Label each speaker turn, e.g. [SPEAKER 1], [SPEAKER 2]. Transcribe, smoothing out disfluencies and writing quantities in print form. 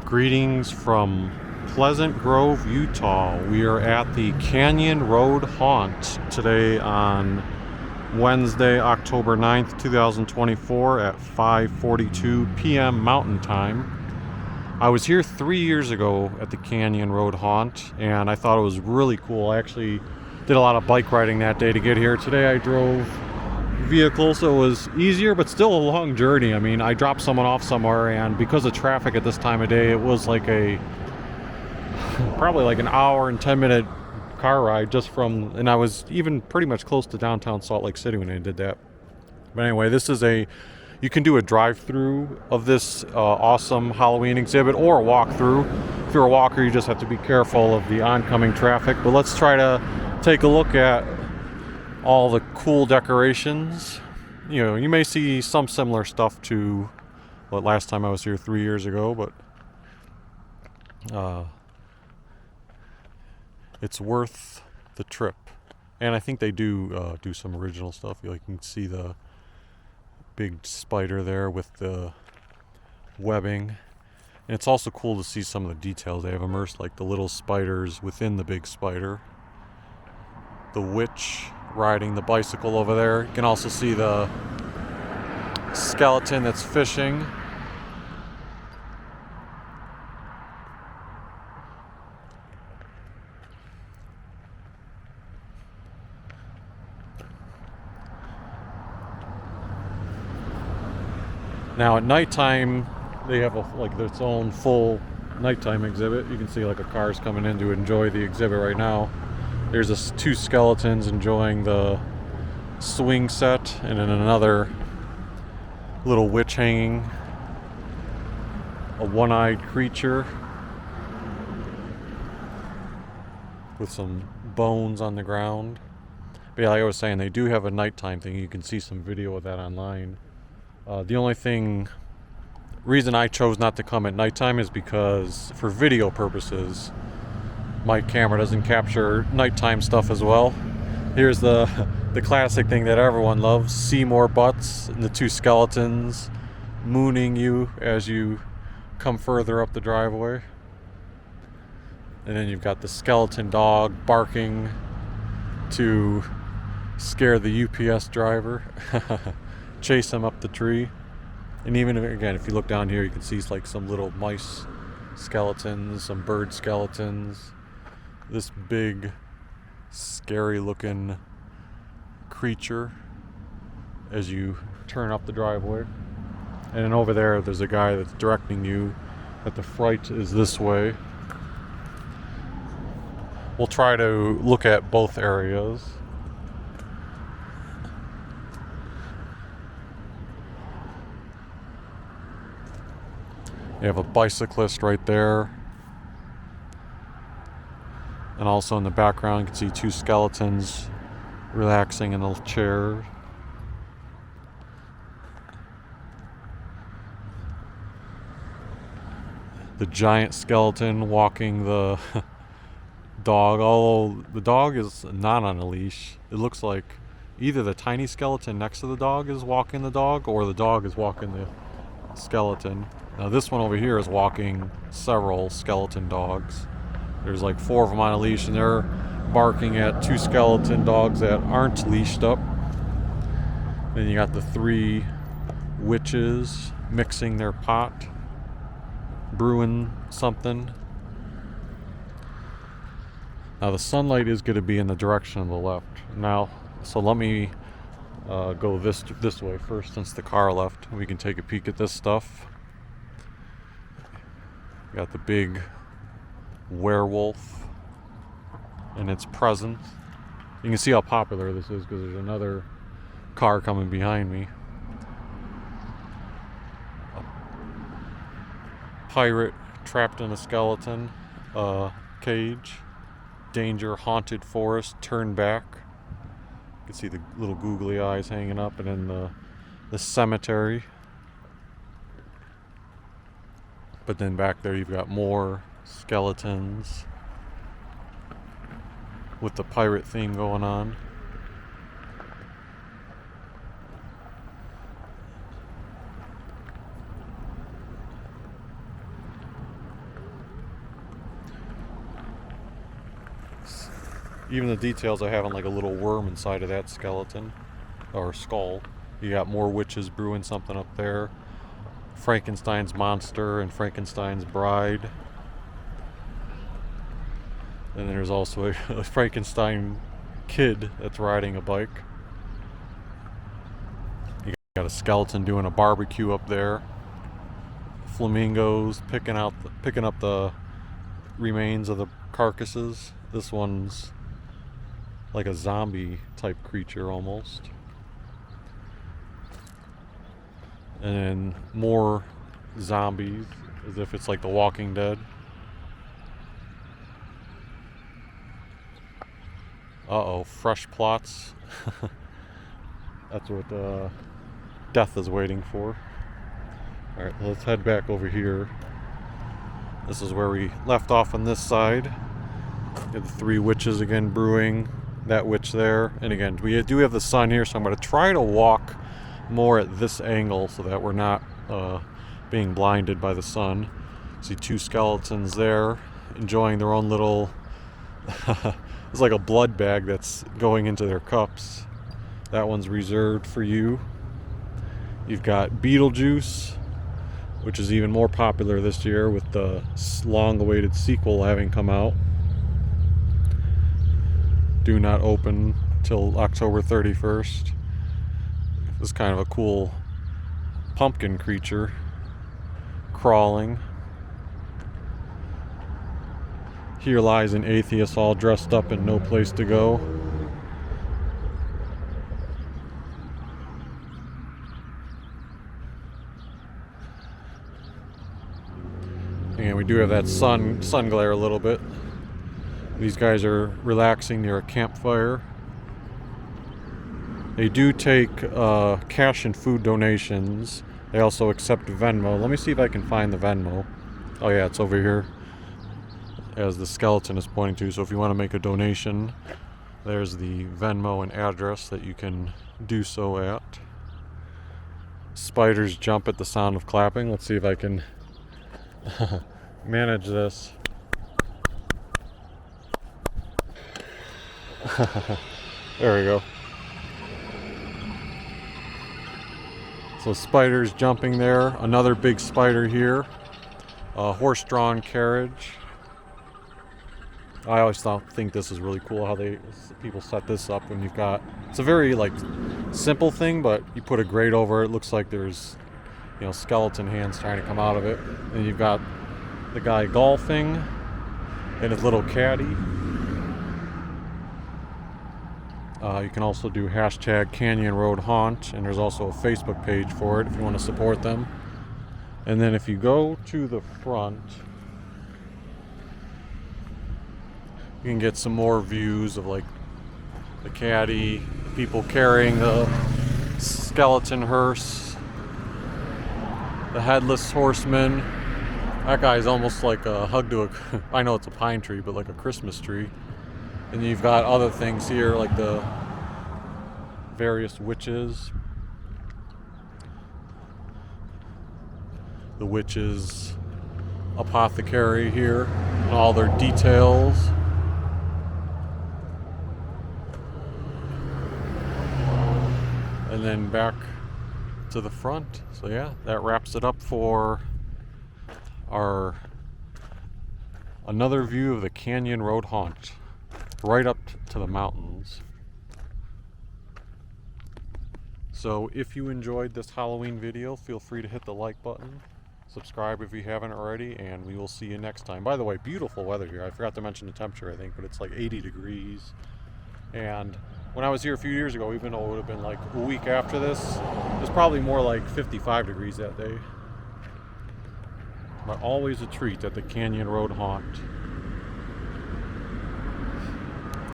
[SPEAKER 1] Greetings from Pleasant Grove, Utah. We are at the Canyon Road Haunt today on Wednesday, October 9th, 2024 at 5:42 p.m. Mountain Time. I was here 3 years ago at the Canyon Road Haunt, and I thought it was really cool. I actually did a lot of bike riding that day to get here. Today I drove vehicle, so it was easier, but still a long journey. I mean, I dropped someone off somewhere, and because of traffic at this time of day, it was like probably like an hour and 10-minute car ride just from, and I was even pretty much close to downtown Salt Lake City when I did that. But anyway, you can do a drive-through of this awesome Halloween exhibit or a walk-through. If you're a walker, you just have to be careful of the oncoming traffic, but let's try to take a look at all the cool decorations. You know, you may see some similar stuff to what last time I was here 3 years ago, but it's worth the trip. And I think they do some original stuff. You can see the big spider there with the webbing. And it's also cool to see some of the details. They have immersed like the little spiders within the big spider. The witch riding the bicycle over there. You can also see the skeleton that's fishing. Now at nighttime, they have its own full nighttime exhibit. You can see like a car's coming in to enjoy the exhibit right now. There's two skeletons enjoying the swing set, and then another little witch hanging, a one-eyed creature with some bones on the ground. But yeah, like I was saying, they do have a nighttime thing. You can see some video of that online. The only reason I chose not to come at nighttime is because for video purposes, my camera doesn't capture nighttime stuff as well. Here's the classic thing that everyone loves: see more butts and the two skeletons mooning you as you come further up the driveway. And then you've got the skeleton dog barking to scare the UPS driver, chase him up the tree. And even again, if you look down here, you can see like some little mice skeletons, some bird skeletons, this big scary looking creature as you turn up the driveway. And then over there's a guy that's directing you that the fright is this way. We'll try to look at both areas. You have a bicyclist right there. And also in the background, you can see two skeletons relaxing in a chair. The giant skeleton walking the dog, although the dog is not on a leash. It looks like either the tiny skeleton next to the dog is walking the dog, or the dog is walking the skeleton. Now this one over here is walking several skeleton dogs. There's like 4 of them on a leash, and they're barking at 2 skeleton dogs that aren't leashed up. Then you got the 3 witches mixing their pot, brewing something. Now the sunlight is going to be in the direction of the left. Now, so let me go this way first, since the car left. We can take a peek at this stuff. Got the big werewolf and its presence. You can see how popular this is because there's another car coming behind me. A pirate trapped in a skeleton cage. Danger, haunted forest, turn back. You can see the little googly eyes hanging up, and then the cemetery. But then back there you've got more skeletons with the pirate theme going on. Even the details I have on like a little worm inside of that skeleton or skull. You got more witches brewing something up there. Frankenstein's monster and Frankenstein's bride. And there's also a Frankenstein kid that's riding a bike. You got a skeleton doing a barbecue up there. Flamingos picking up the remains of the carcasses. This one's like a zombie type creature almost. And then more zombies, as if it's like The Walking Dead. Uh-oh, fresh plots. That's what death is waiting for. Alright, let's head back over here. This is where we left off on this side. Get the three witches again brewing. That witch there. And again, we do have the sun here, so I'm going to try to walk more at this angle so that we're not being blinded by the sun. See two skeletons there enjoying their own little... It's like a blood bag that's going into their cups. That one's reserved for you. You've got Beetlejuice, which is even more popular this year with the long-awaited sequel having come out. Do not open till October 31st. This is kind of a cool pumpkin creature crawling. Here lies an atheist all dressed up and no place to go. And we do have that sun glare a little bit. These guys are relaxing near a campfire. They do take cash and food donations. They also accept Venmo. Let me see if I can find the Venmo. Oh yeah, it's over here, as the skeleton is pointing to. So if you want to make a donation, there's the Venmo and address that you can do so at. Spiders jump at the sound of clapping. Let's see if I can manage this. There we go. So spiders jumping there. Another big spider here. A horse-drawn carriage. I always think this is really cool how people set this up when you've got... It's a very like simple thing, but you put a grate over it. Looks like there's, skeleton hands trying to come out of it. And you've got the guy golfing in his little caddy. You can also do hashtag Canyon Road Haunt, and there's also a Facebook page for it if you want to support them. And then if you go to the front, you can get some more views of like the caddy, people carrying the skeleton hearse, the headless horseman. That guy's almost like a hug to I know it's a pine tree, but like a Christmas tree. And you've got other things here like the various witches. The witches' apothecary here, and all their details. And then back to the front. So yeah, that wraps it up for our another view of the Canyon Road Haunt, right up to the mountains. So if you enjoyed this Halloween video, feel free to hit the like button, subscribe if you haven't already, and we will see you next time. By the way, beautiful weather here. I forgot to mention the temperature, I think, but it's like 80 degrees. And when I was here a few years ago, even though it would have been like a week after this, it was probably more like 55 degrees that day. But always a treat at the Canyon Road Haunt.